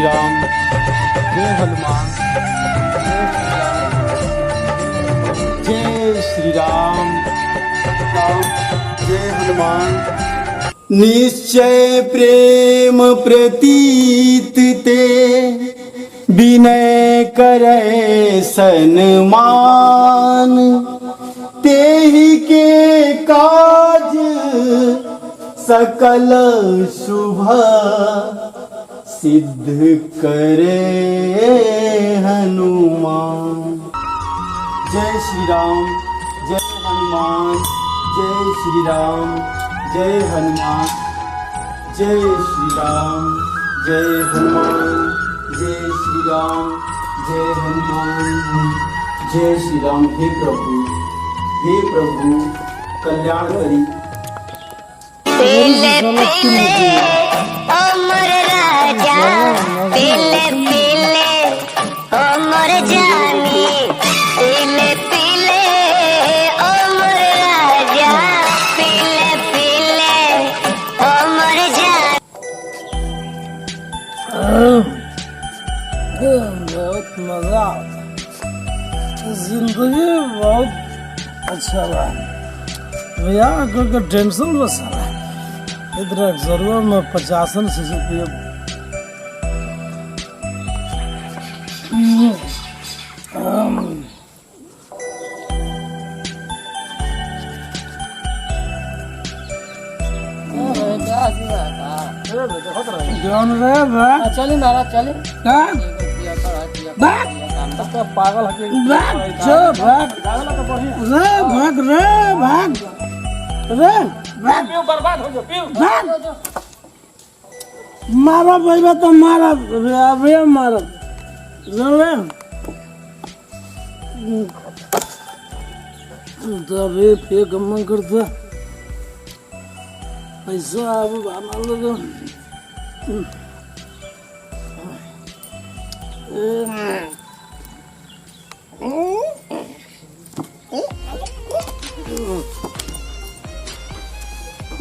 श्री राम। जय हनुमान। जय श्री राम। राम जय हनुमान। निश्चय प्रेम प्रतीत ते विनय करे सन्मान। तेहि के काज सकल शुभ सिद्ध करे हनुमान। जय श्री राम। जय हनुमान। जय श्री राम। जय हनुमान। जय श्री राम। जय हनुमान। जय श्री राम। जय हनुमान। जय श्री राम। हे प्रभु कल्याण करी। पीले पीले अमर राजा, पीले पीले अमर जानी, पीले पीले अमर राजा, पीले पीले अमर जानी। बहुत मजा आता, जिंदगी बहुत अच्छा रहा भैया। अगर टेंशन बस रहा इधर जरूर में 50 से रुपये चली महाराज चली पागल बर्बाद हो जाओ मारा भाई तो मारा रे मारा तभी फेक मन करता पैसा अब बना लोग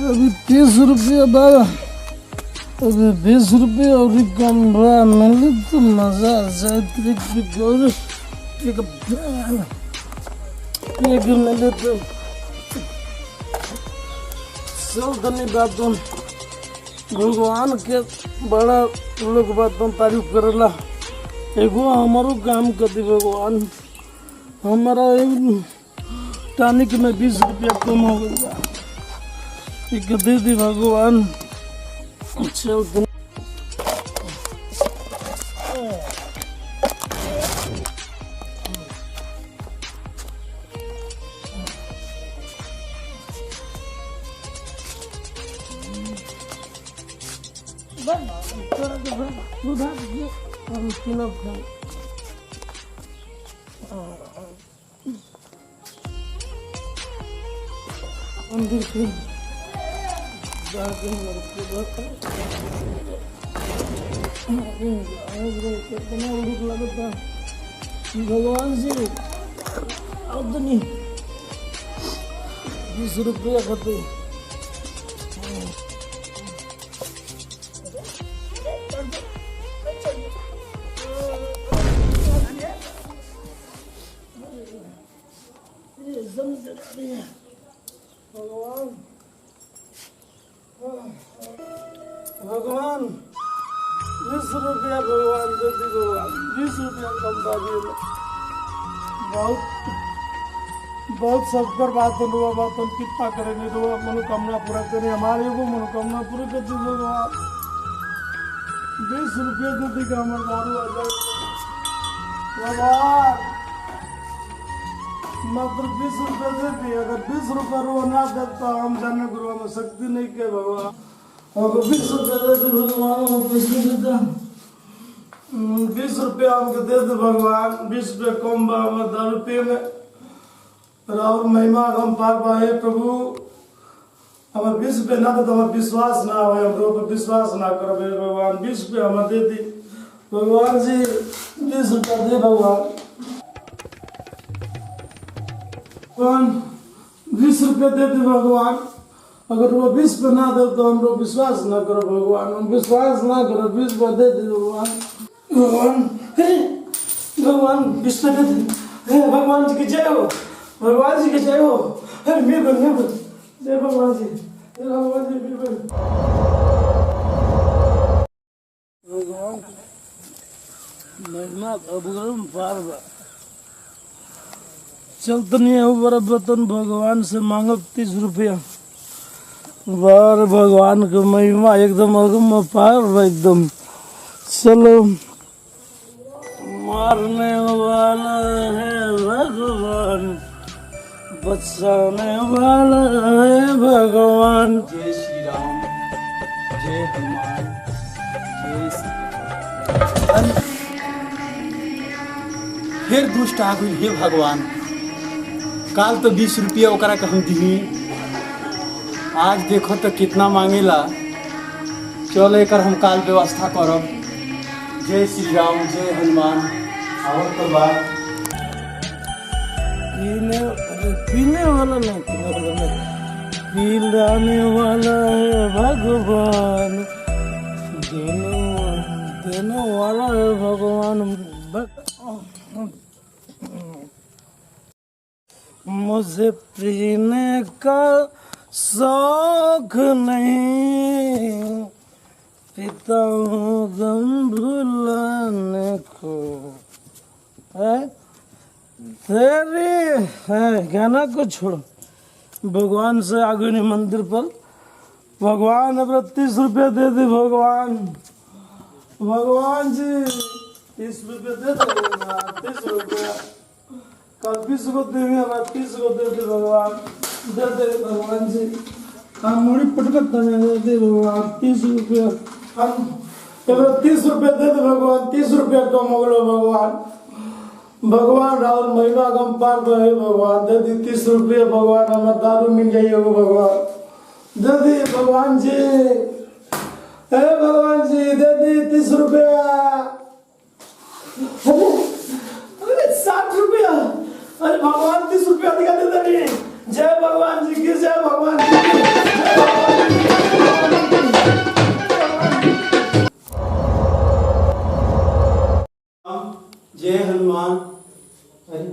अभी 30 रुपया बाबा, अभी 20 रुपया और कम मिले तो मजा आ जाए। एक मिले तो सल्तनी बातों भगवान के बड़ा लोग बातों तारीफ करेला। एगो हमारो काम कर दी भगवान, हमारा टानिक में 20 रुपया कम हो गया, एक दे दी भगवान। अच्छा मंदिर के भगवान जी अवधनी 20 रुपया खाते भगवान 20 रुपया भगवान देती भगवान 20 रुपया कम दादी बहुत सब पर बात हुआ बात कृपा करेंगे तो मनोकामना पूरा करें हमारे वो मनोकामना पूरी कर दी भगवान। 20 रुपया देती का हमारे दारू आ जाए भगवान, मात्र 20 रुपया देती। अगर 20 रुपया रुआ ना देता हम जाने गुरुआ में शक्ति नहीं के भगवान। अगर 20 रुपया देते भगवान हम पैसे देता 20 रुपया हमको दे दे भगवान। 20 रुपया कम बाबा 10 रुपये में और महिमा हम पार पाए प्रभु। हमारे 20 रुपये ना दे तो हमारा विश्वास ना हो, हम लोग विश्वास ना करो भगवान। 20 रुपया हमें दे दी भगवान जी, 20 रुपया दे भगवान। कौन 20 रुपया दे दे भगवान। अगर वो 20 पे ना दे तो हम लोग विश्वास ना करो भगवान, हम विश्वास ना करो 20 पे दे दे भगवान। भगवान, हे भगवान विष्णु हे भगवान जी की जय हो, भगवान जी की जय हो। अरे मेरे को जय भगवान जी, जय भगवान जी, मेरे भगवान महिमा अबगम पार चल तो नहीं है बड़ा बतन भगवान से मांगो 30 रुपया। बार भगवान की महिमा एकदम अगम पार एकदम। चलो मारने वाला है भगवान, बचाने वाला है भगवान। जय श्री राम, जय हनुमान, जय श्री। फिर दुष्ट आ गई, हे भगवान। काल तो 20 रुपया ओकरा के हम दी, आज देखो तो कितना मांगेला। चल एक हम काल व्यवस्था करब। जय श्री राम, जय हनुमान। और तो बात पीने वाला नहीं, पिलाने वाला है भगवान, देने वाला है भगवान। मुझे पीने का शौक नहीं, पिता हूँ गम भुलाने को है तेरी है। गाना को छोड़ो, भगवान से आगे नहीं मंदिर पर। भगवान अब 30 रुपया दे दे भगवान, भगवान जी 30 रुपया दे दो, 30 रुपया कल 20 को देंगे, 30 को दे दे भगवान, दे दे भगवान जी। हम मुड़ी पटकत दे दे भगवान 30 रुपया। हम 30 रुपया दे दे भगवान, 30 रुपया तो मोगलो भगवान। भगवान राहुल महिमा गम पार रहे भगवान, दे दी 30 रुपया भगवान, हमारा दारू मिल जाइए भगवान, दे दी भगवान जी। हे भगवान जी दे दी 30 रुपया। अरे 60 रुपया, अरे भगवान 30 रुपया दिखा देता नहीं। जय भगवान जी की, जय भगवान जी की, जय भगवान जी की। जय हनुमान। अरे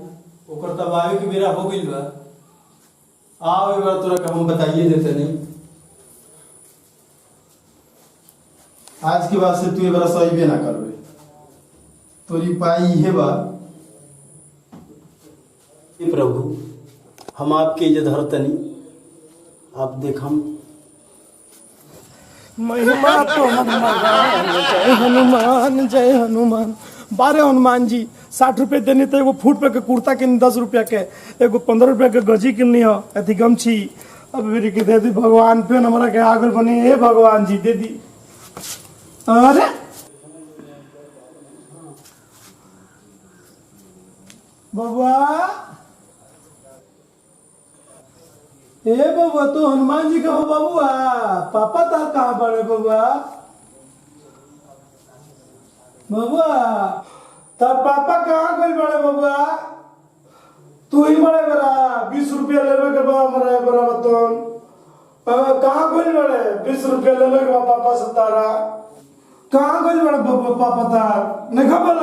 ओकर तब आवे के बेरा हो गइल बा। आओ एक बार तोरा के हम बताइए देते नहीं। आज के बाद से तू एक बार सही ना करबे, तोरी पाई है बा। हे प्रभु, हम आपके इज्जत धरतनी, आप देखम। महिमा तो हनुमान, जय हनुमान, जय हनुमान। 12 हनुमान जी 60 रुपये देनी तो एगो फूट पे के कुर्ता के 10 रुपया के, एगो 15 रुपया के गजी किनी हो, अथी गमछी। अब मेरी के दे दी भगवान, पे हमारा के आगल बनी। हे भगवान जी दे दी। अरे बाबा, ए बाबा तो हनुमान जी का हो बाबुआ, पापा था कहाँ पड़े बाबा? बाबुआ तब पापा कहाँ गए बड़े बाबुआ? तू ही बड़े बड़ा 20 रुपया लेवे के बा मरे बड़ा बतौन। कहाँ गए बड़े 20 रुपया लेवे के बा पापा से तारा? कहाँ गए बड़े बाबा पापा तार? नहीं खबर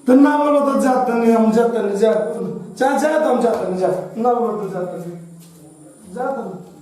तो ना बोलो तो जाते नहीं, हम जाते नहीं, जा तो हम जाते नहीं, जा ना बोलो तो जाते नहीं, जाते नहीं।